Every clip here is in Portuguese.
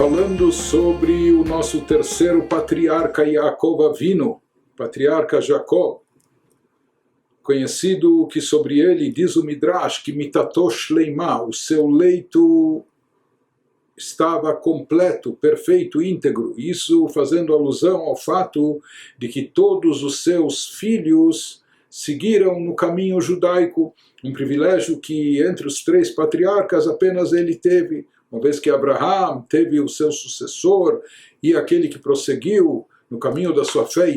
falando sobre o nosso terceiro patriarca Yaakov Avinu, patriarca Jacó, conhecido que sobre ele diz o Midrash que mitato shleima, o seu leito estava completo, perfeito, íntegro, isso fazendo alusão ao fato de que todos os seus filhos seguiram no caminho judaico, um privilégio que entre os três patriarcas apenas ele teve, uma vez que Abraham teve o seu sucessor e aquele que prosseguiu no caminho da sua fé,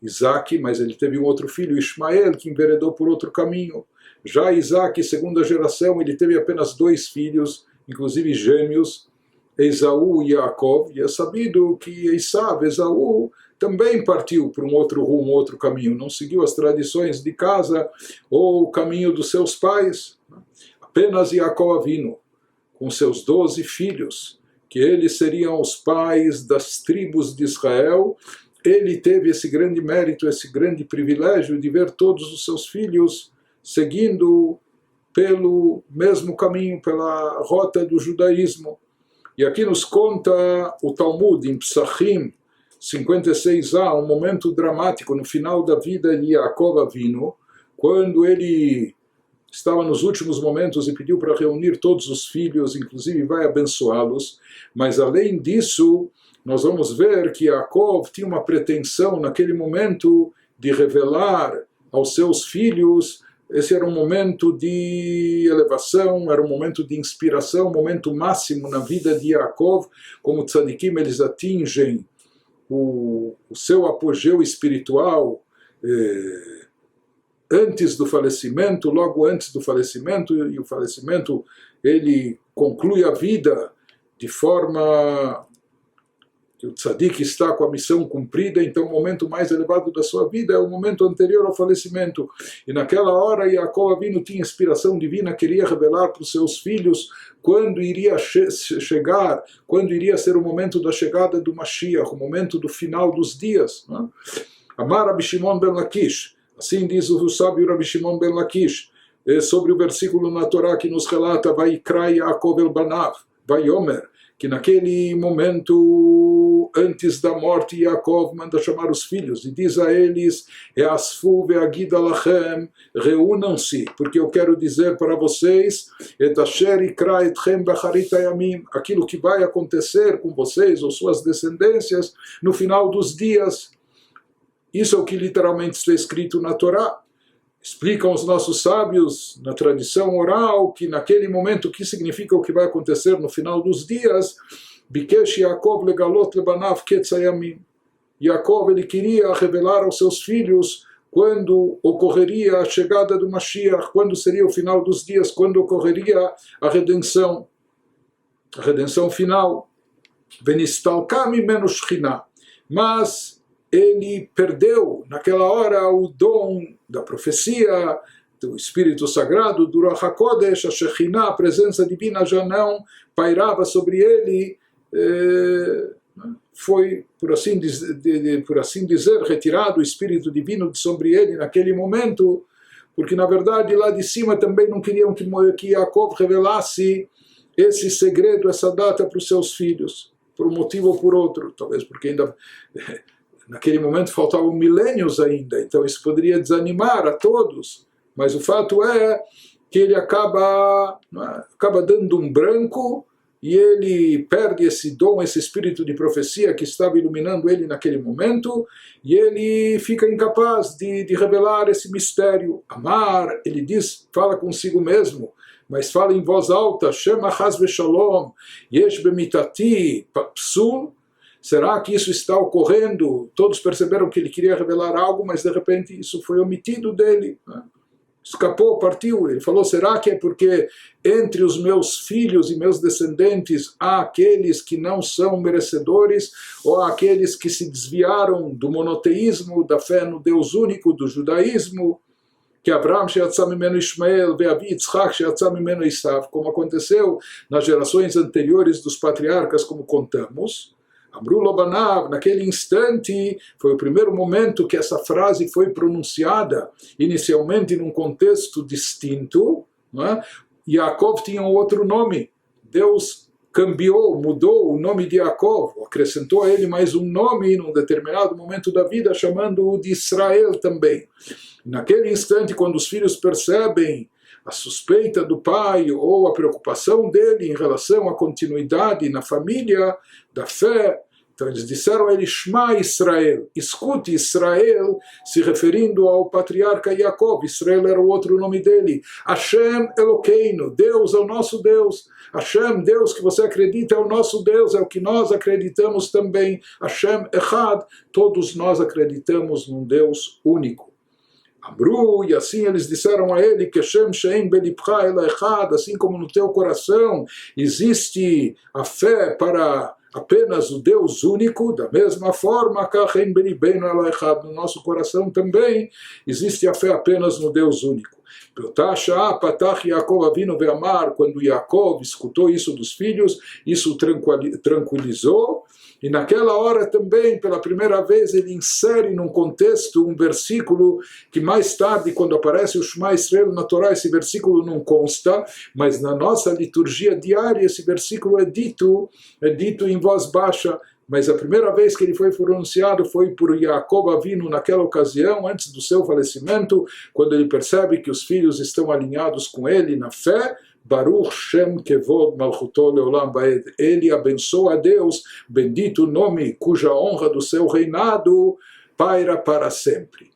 Isaac, mas ele teve um outro filho, Ismael, que enveredou por outro caminho. Já Isaac, segunda geração, ele teve apenas dois filhos, inclusive gêmeos, Esaú e Yaakov, e é sabido que Esaú também partiu para um outro rumo, outro caminho, não seguiu as tradições de casa ou o caminho dos seus pais. Apenas Yaakov Avinu, com seus 12 filhos, que eles seriam os pais das tribos de Israel, ele teve esse grande mérito, esse grande privilégio de ver todos os seus filhos seguindo pelo mesmo caminho, pela rota do judaísmo. E aqui nos conta o Talmud, em Psachim 56a, um momento dramático no final da vida de Yaakov Avinu, quando ele estava nos últimos momentos e pediu para reunir todos os filhos, inclusive vai abençoá-los, mas além disso, nós vamos ver que Yaakov tinha uma pretensão naquele momento de revelar aos seus filhos. Esse era um momento de elevação, era um momento de inspiração, um momento máximo na vida de Yaakov, como tzadikim eles atingem o seu apogeu espiritual antes do falecimento, logo antes do falecimento, e o falecimento ele conclui a vida de forma que o tzadik está com a missão cumprida, então o momento mais elevado da sua vida é o momento anterior ao falecimento. E naquela hora Yaakov Avinu tinha inspiração divina, queria revelar para os seus filhos quando iria chegar, quando iria ser o momento da chegada do Mashiach, o momento do final dos dias. Amar Rabi Shimon ben Lakish, assim diz o sábio Rabi Shimon ben Lakish, sobre o versículo na Torá que nos relata Vaikra Yaakov el Banav, Vayomer, que naquele momento, antes da morte, Yaakov manda chamar os filhos e diz a eles, Easfu ve'agid alachem, reúnam-se, porque eu quero dizer para vocês, et asher ikra etchem bacharit hayamim, aquilo que vai acontecer com vocês ou suas descendências no final dos dias. Isso é o que literalmente está escrito na Torá. Explicam os nossos sábios, na tradição oral, que naquele momento, o que significa o que vai acontecer no final dos dias, Bikesh Yaakov legalot lebanav ketz hayamim. Yaakov, ele queria revelar aos seus filhos quando ocorreria a chegada do Mashiach, quando seria o final dos dias, quando ocorreria a redenção final. Venistalka mimenu shchina. Mas ele perdeu naquela hora o dom da profecia, do Espírito Sagrado, do Ruach HaKodesh, a Shekhinah, a presença divina já não pairava sobre ele, foi, por assim dizer, retirado o Espírito Divino de sobre ele naquele momento, porque na verdade lá de cima também não queriam que Yaakov revelasse esse segredo, essa data para os seus filhos, por um motivo ou por outro, talvez porque ainda naquele momento faltavam milênios ainda, então isso poderia desanimar a todos, mas o fato é que ele acaba dando um branco e ele perde esse dom, esse espírito de profecia que estava iluminando ele naquele momento, e ele fica incapaz de revelar esse mistério. Amar, ele diz, fala consigo mesmo, mas fala em voz alta, Shema Chas Veshalom, Yesh Bemitati Psul. Será que isso está ocorrendo? Todos perceberam que ele queria revelar algo, mas de repente isso foi omitido dele. Escapou, partiu. Ele falou, será que é porque entre os meus filhos e meus descendentes há aqueles que não são merecedores, ou há aqueles que se desviaram do monoteísmo, da fé no Deus único, do judaísmo? Que Abraham sheyatzá mimeno Ishmael, ve'avi Yitzchak sheyatzá mimeno Esav, como aconteceu nas gerações anteriores dos patriarcas, como contamos. Amru lo banav, naquele instante, foi o primeiro momento que essa frase foi pronunciada, inicialmente num contexto distinto. Não é? Yaakov tinha um outro nome. Deus cambiou, mudou o nome de Yaakov, acrescentou a ele mais um nome num determinado momento da vida, chamando-o de Israel também. Naquele instante, quando os filhos percebem a suspeita do pai ou a preocupação dele em relação à continuidade na família, da fé, então eles disseram a ele, Shema Israel, escute Israel, se referindo ao patriarca Yaakov. Israel era o outro nome dele. Hashem Elokeinu, Deus é o nosso Deus. Hashem, Deus que você acredita é o nosso Deus, é o que nós acreditamos também. Hashem Echad, todos nós acreditamos num Deus único. Amru, e assim eles disseram a ele, que Shem Shein Belipcha Ela Echad, assim como no teu coração existe a fé para apenas o Deus único, da mesma forma, no nosso coração também existe a fé apenas no Deus único. Quando Yaakov escutou isso dos filhos, isso tranquilizou, e naquela hora também, pela primeira vez, ele insere num contexto um versículo que mais tarde, quando aparece o Shema Israel na Torá, esse versículo não consta, mas na nossa liturgia diária esse versículo é dito em voz baixa, mas a primeira vez que ele foi pronunciado foi por Yaakov Avinu naquela ocasião, antes do seu falecimento, quando ele percebe que os filhos estão alinhados com ele na fé. Baruch Shem Kevod Malchuto Leolam Vaed. Ele abençoa a Deus, bendito o nome cuja honra do seu reinado paira para sempre.